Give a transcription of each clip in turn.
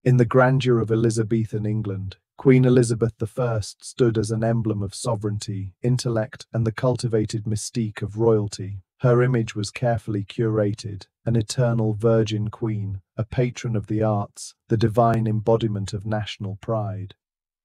In the grandeur of Elizabethan England, Queen Elizabeth I stood as an emblem of sovereignty, intellect, and the cultivated mystique of royalty. Her image was carefully curated, an eternal virgin queen, a patron of the arts, the divine embodiment of national pride.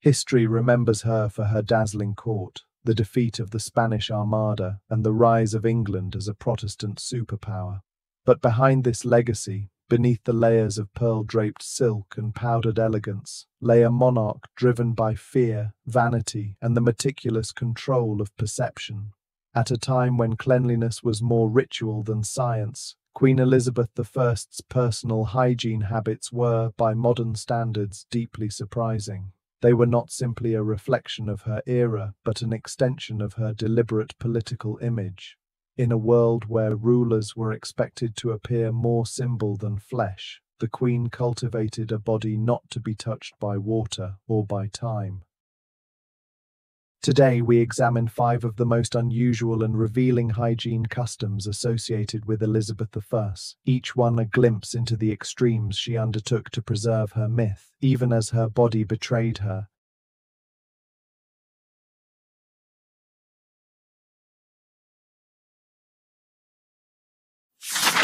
History remembers her for her dazzling court, the defeat of the Spanish Armada, and the rise of England as a Protestant superpower. But behind this legacy, beneath the layers of pearl-draped silk and powdered elegance, lay a monarch driven by fear, vanity, and the meticulous control of perception. At a time when cleanliness was more ritual than science, Queen Elizabeth I's personal hygiene habits were, by modern standards, deeply surprising. They were not simply a reflection of her era, but an extension of her deliberate political image. In a world where rulers were expected to appear more symbol than flesh, the Queen cultivated a body not to be touched by water or by time. Today we examine 5 of the most unusual and revealing hygiene customs associated with Elizabeth I, each one a glimpse into the extremes she undertook to preserve her myth, even as her body betrayed her.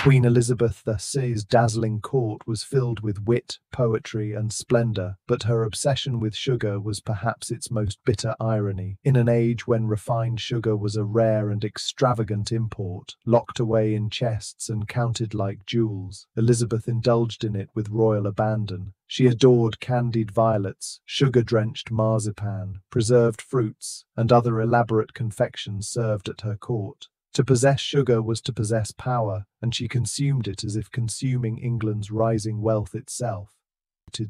Queen Elizabeth I's dazzling court was filled with wit, poetry, and splendor, but her obsession with sugar was perhaps its most bitter irony. In an age when refined sugar was a rare and extravagant import, locked away in chests and counted like jewels, Elizabeth indulged in it with royal abandon. She adored candied violets, sugar-drenched marzipan, preserved fruits, and other elaborate confections served at her court. To possess sugar was to possess power, and she consumed it as if consuming England's rising wealth itself.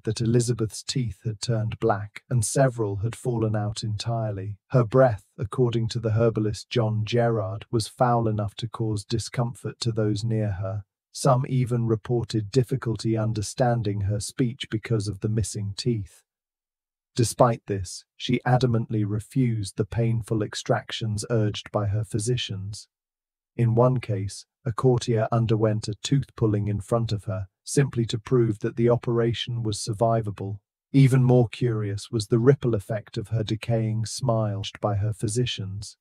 That Elizabeth's teeth had turned black, and several had fallen out entirely. Her breath, according to the herbalist John Gerard, was foul enough to cause discomfort to those near her. Some even reported difficulty understanding her speech because of the missing teeth. Despite this, she adamantly refused the painful extractions urged by her physicians. In one case, a courtier underwent a tooth-pulling in front of her, simply to prove that the operation was survivable. Even more curious was the ripple effect of her decaying smile by her physicians.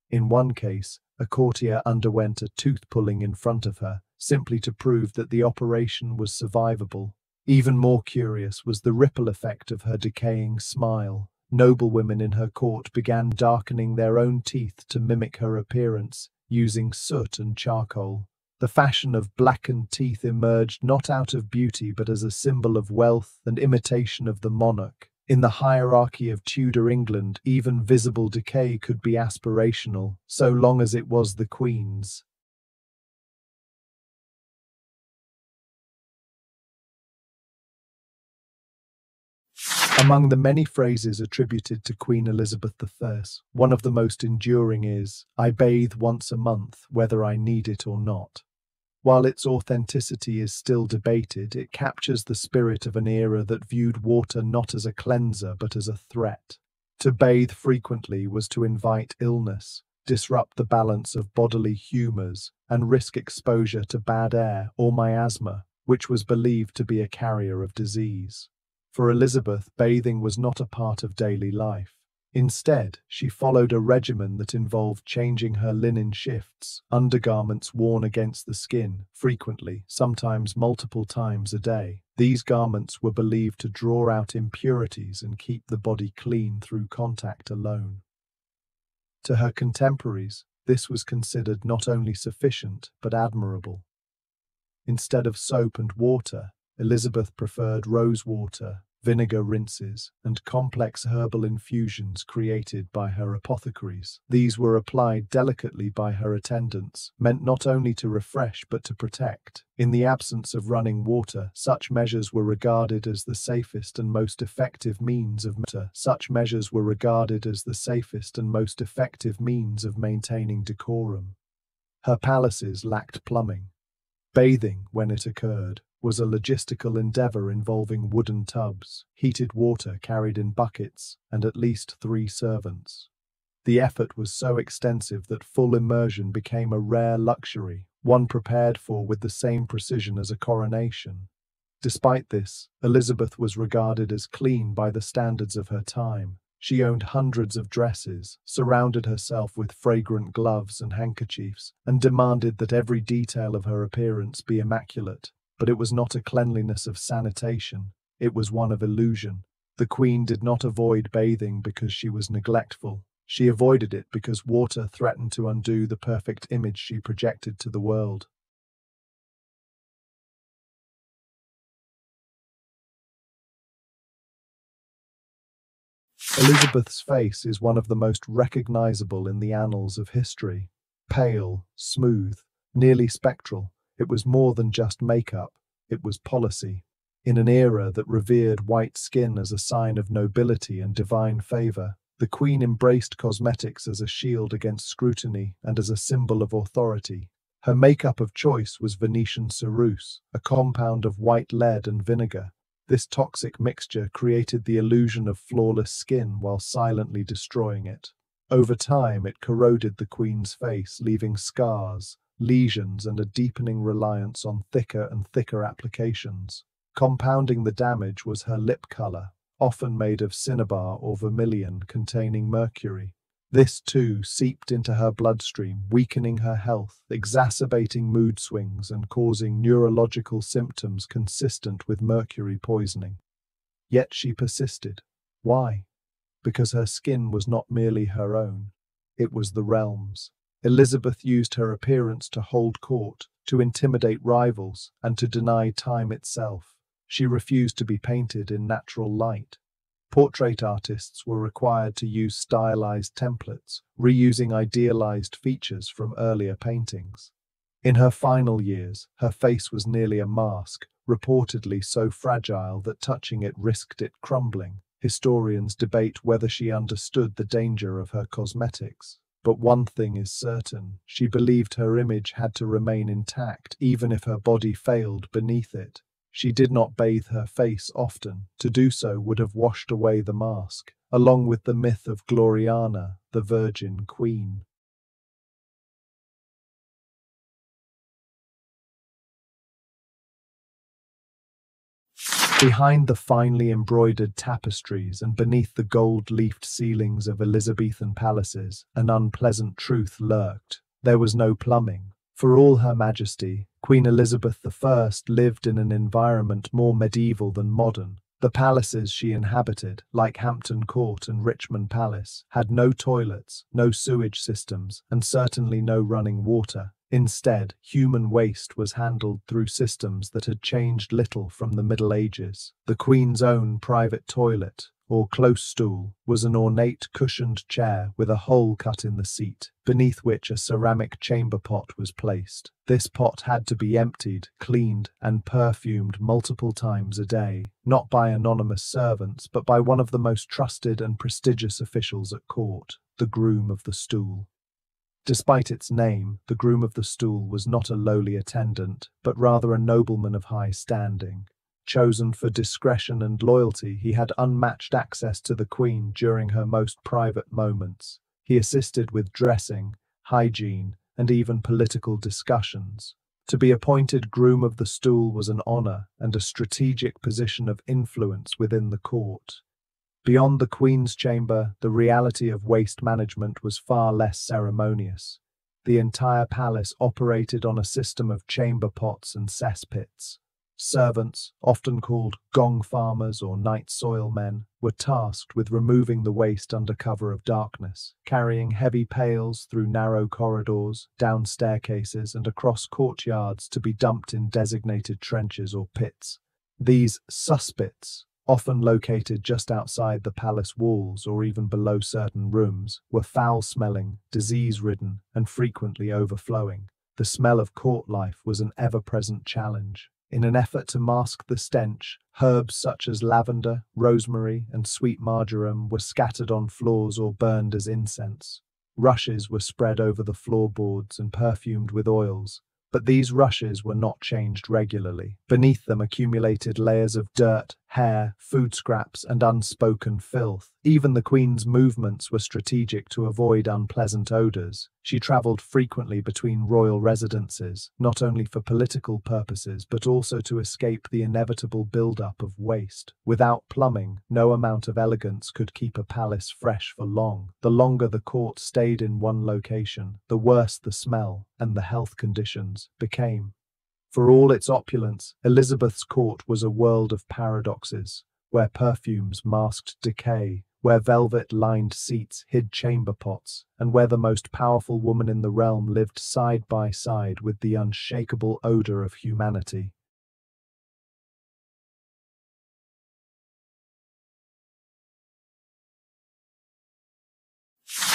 In one case, a courtier underwent a tooth-pulling in front of her, simply to prove that the operation was survivable. Even more curious was the ripple effect of her decaying smile. Noblewomen in her court began darkening their own teeth to mimic her appearance, using soot and charcoal. The fashion of blackened teeth emerged not out of beauty but as a symbol of wealth and imitation of the monarch. In the hierarchy of Tudor England, even visible decay could be aspirational, so long as it was the Queen's. Among the many phrases attributed to Queen Elizabeth I, one of the most enduring is, "I bathe once a month, whether I need it or not." While its authenticity is still debated, it captures the spirit of an era that viewed water not as a cleanser but as a threat. To bathe frequently was to invite illness, disrupt the balance of bodily humors, and risk exposure to bad air or miasma, which was believed to be a carrier of disease. For Elizabeth, bathing was not a part of daily life. Instead, she followed a regimen that involved changing her linen shifts, undergarments worn against the skin, frequently, sometimes multiple times a day. These garments were believed to draw out impurities and keep the body clean through contact alone. To her contemporaries, this was considered not only sufficient, but admirable. Instead of soap and water, Elizabeth preferred rose water, vinegar rinses, and complex herbal infusions created by her apothecaries. These were applied delicately by her attendants, meant not only to refresh but to protect. In the absence of running water, such measures were regarded as the safest and most effective means of maintaining decorum. Her palaces lacked plumbing. Bathing, when it occurred, was a logistical endeavor involving wooden tubs, heated water carried in buckets, and at least 3 servants. The effort was so extensive that full immersion became a rare luxury, one prepared for with the same precision as a coronation. Despite this, Elizabeth was regarded as clean by the standards of her time. She owned hundreds of dresses, surrounded herself with fragrant gloves and handkerchiefs, and demanded that every detail of her appearance be immaculate. But it was not a cleanliness of sanitation, it was one of illusion. The Queen did not avoid bathing because she was neglectful. She avoided it because water threatened to undo the perfect image she projected to the world. Elizabeth's face is one of the most recognizable in the annals of history. Pale, smooth, nearly spectral, it was more than just makeup, it was policy. In an era that revered white skin as a sign of nobility and divine favor, the Queen embraced cosmetics as a shield against scrutiny and as a symbol of authority. Her makeup of choice was Venetian ceruse, a compound of white lead and vinegar. This toxic mixture created the illusion of flawless skin while silently destroying it. Over time, it corroded the Queen's face, leaving scars, lesions, and a deepening reliance on thicker and thicker applications. Compounding the damage was her lip color, often made of cinnabar or vermilion containing mercury. This too seeped into her bloodstream, weakening her health, exacerbating mood swings, and causing neurological symptoms consistent with mercury poisoning. Yet she persisted. Why? Because her skin was not merely her own, it was the realm's. Elizabeth used her appearance to hold court, to intimidate rivals, and to deny time itself. She refused to be painted in natural light. Portrait artists were required to use stylized templates, reusing idealized features from earlier paintings. In her final years, her face was nearly a mask, reportedly so fragile that touching it risked it crumbling. Historians debate whether she understood the danger of her cosmetics. But one thing is certain, she believed her image had to remain intact even if her body failed beneath it. She did not bathe her face often. To do so would have washed away the mask, along with the myth of Gloriana, the Virgin Queen. Behind the finely embroidered tapestries and beneath the gold-leafed ceilings of Elizabethan palaces, an unpleasant truth lurked. There was no plumbing. For all her majesty, Queen Elizabeth I lived in an environment more medieval than modern. The palaces she inhabited, like Hampton Court and Richmond Palace, had no toilets, no sewage systems, and certainly no running water. Instead, human waste was handled through systems that had changed little from the Middle Ages. The Queen's own private toilet, or close stool, was an ornate cushioned chair with a hole cut in the seat, beneath which a ceramic chamber pot was placed. This pot had to be emptied, cleaned, and perfumed multiple times a day, not by anonymous servants, but by one of the most trusted and prestigious officials at court, the groom of the stool. Despite its name, the groom of the stool was not a lowly attendant, but rather a nobleman of high standing. Chosen for discretion and loyalty, he had unmatched access to the Queen during her most private moments. He assisted with dressing, hygiene, and even political discussions. To be appointed groom of the stool was an honor and a strategic position of influence within the court. Beyond the Queen's chamber, the reality of waste management was far less ceremonious. The entire palace operated on a system of chamber pots and cesspits. Servants, often called gong farmers or night soil men, were tasked with removing the waste under cover of darkness, carrying heavy pails through narrow corridors, down staircases, and across courtyards to be dumped in designated trenches or pits. These cesspits, often located just outside the palace walls or even below certain rooms, were foul-smelling, disease-ridden, and frequently overflowing. The smell of court life was an ever-present challenge. In an effort to mask the stench, herbs such as lavender, rosemary, and sweet marjoram were scattered on floors or burned as incense. Rushes were spread over the floorboards and perfumed with oils. But these rushes were not changed regularly. Beneath them accumulated layers of dirt, hair, food scraps, and unspoken filth. Even the Queen's movements were strategic to avoid unpleasant odors. She travelled frequently between royal residences, not only for political purposes but also to escape the inevitable build-up of waste. Without plumbing, no amount of elegance could keep a palace fresh for long. The longer the court stayed in one location, the worse the smell and the health conditions became. For all its opulence, Elizabeth's court was a world of paradoxes, where perfumes masked decay, where velvet-lined seats hid chamber pots, and where the most powerful woman in the realm lived side by side with the unshakable odor of humanity.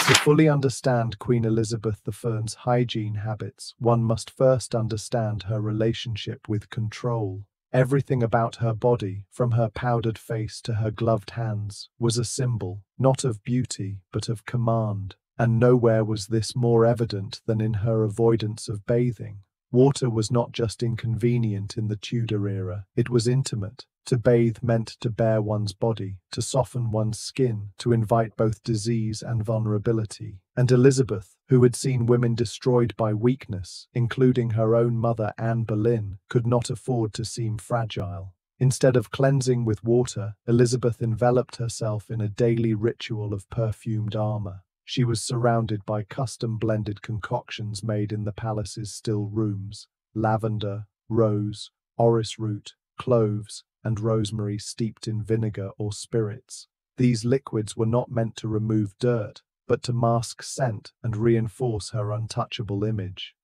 To fully understand Queen Elizabeth I's hygiene habits, one must first understand her relationship with control. Everything about her body, from her powdered face to her gloved hands, was a symbol, not of beauty, but of command. And nowhere was this more evident than in her avoidance of bathing. Water was not just inconvenient in the Tudor era, it was intimate. To bathe meant to bare one's body, to soften one's skin, to invite both disease and vulnerability. And Elizabeth, who had seen women destroyed by weakness, including her own mother Anne Boleyn, could not afford to seem fragile. Instead of cleansing with water, Elizabeth enveloped herself in a daily ritual of perfumed armor. She was surrounded by custom-blended concoctions made in the palace's still rooms: lavender, rose, orris root, cloves, and rosemary steeped in vinegar or spirits. These liquids were not meant to remove dirt, but to mask scent and reinforce her untouchable image.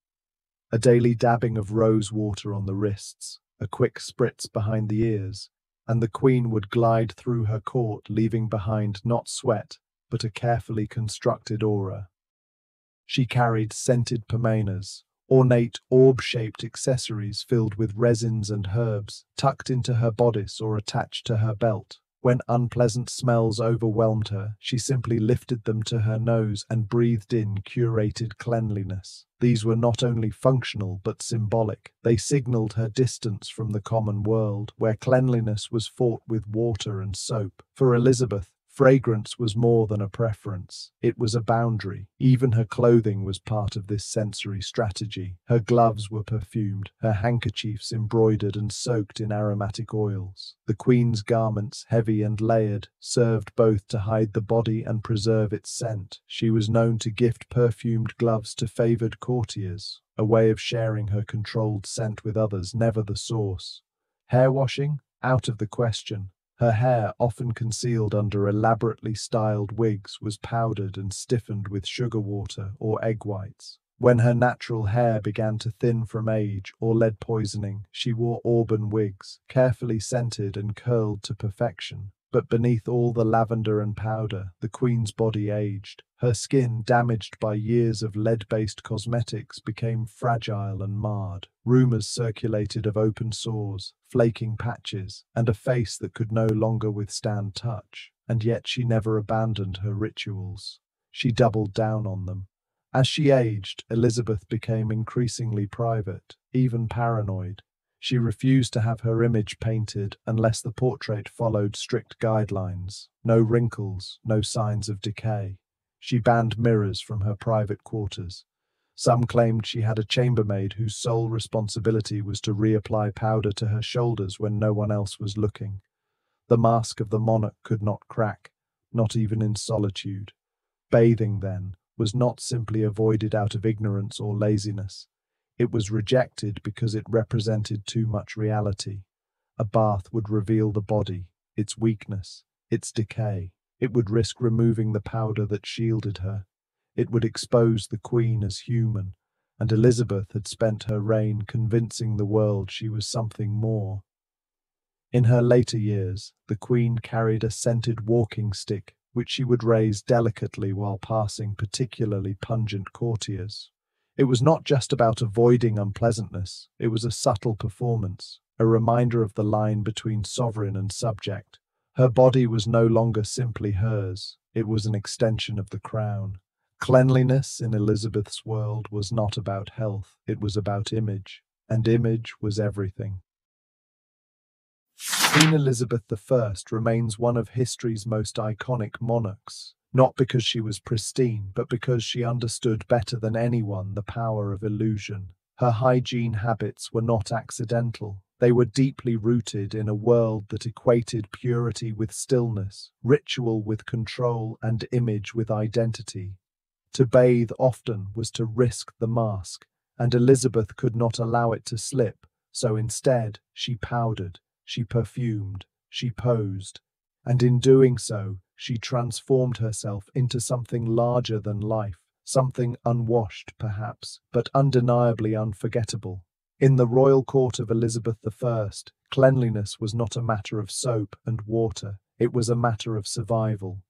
A daily dabbing of rose water on the wrists, a quick spritz behind the ears, and the Queen would glide through her court, leaving behind not sweat, but a carefully constructed aura. She carried scented pomanas, ornate orb-shaped accessories filled with resins and herbs, tucked into her bodice or attached to her belt. When unpleasant smells overwhelmed her, she simply lifted them to her nose and breathed in curated cleanliness. These were not only functional but symbolic. They signaled her distance from the common world, where cleanliness was fought with water and soap. For Elizabeth, fragrance was more than a preference. It was a boundary. Even her clothing was part of this sensory strategy. Her gloves were perfumed, her handkerchiefs embroidered and soaked in aromatic oils. The Queen's garments, heavy and layered, served both to hide the body and preserve its scent. She was known to gift perfumed gloves to favored courtiers, a way of sharing her controlled scent with others, never the source. Hair washing? Out of the question. Her hair, often concealed under elaborately styled wigs, was powdered and stiffened with sugar water or egg whites. When her natural hair began to thin from age or lead poisoning, she wore auburn wigs, carefully scented and curled to perfection. But beneath all the lavender and powder, the Queen's body aged. Her skin, damaged by years of lead-based cosmetics, became fragile and marred. Rumors circulated of open sores, flaking patches, and a face that could no longer withstand touch. And yet she never abandoned her rituals. She doubled down on them. As she aged, Elizabeth became increasingly private, even paranoid. She refused to have her image painted unless the portrait followed strict guidelines. No wrinkles, no signs of decay. She banned mirrors from her private quarters. Some claimed she had a chambermaid whose sole responsibility was to reapply powder to her shoulders when no one else was looking. The mask of the monarch could not crack, not even in solitude. Bathing, then, was not simply avoided out of ignorance or laziness. It was rejected because it represented too much reality. A bath would reveal the body, its weakness, its decay. It would risk removing the powder that shielded her. It would expose the Queen as human, and Elizabeth had spent her reign convincing the world she was something more. In her later years, the Queen carried a scented walking stick, which she would raise delicately while passing particularly pungent courtiers. It was not just about avoiding unpleasantness, it was a subtle performance, a reminder of the line between sovereign and subject. Her body was no longer simply hers, it was an extension of the crown. Cleanliness in Elizabeth's world was not about health, it was about image, and image was everything. Queen Elizabeth I remains one of history's most iconic monarchs, not because she was pristine, but because she understood better than anyone the power of illusion. Her hygiene habits were not accidental. They were deeply rooted in a world that equated purity with stillness, ritual with control, and image with identity. To bathe often was to risk the mask, and Elizabeth could not allow it to slip, so instead she powdered, she perfumed, she posed, and in doing so, she transformed herself into something larger than life, something unwashed perhaps, but undeniably unforgettable. In the royal court of Elizabeth I, cleanliness was not a matter of soap and water, it was a matter of survival.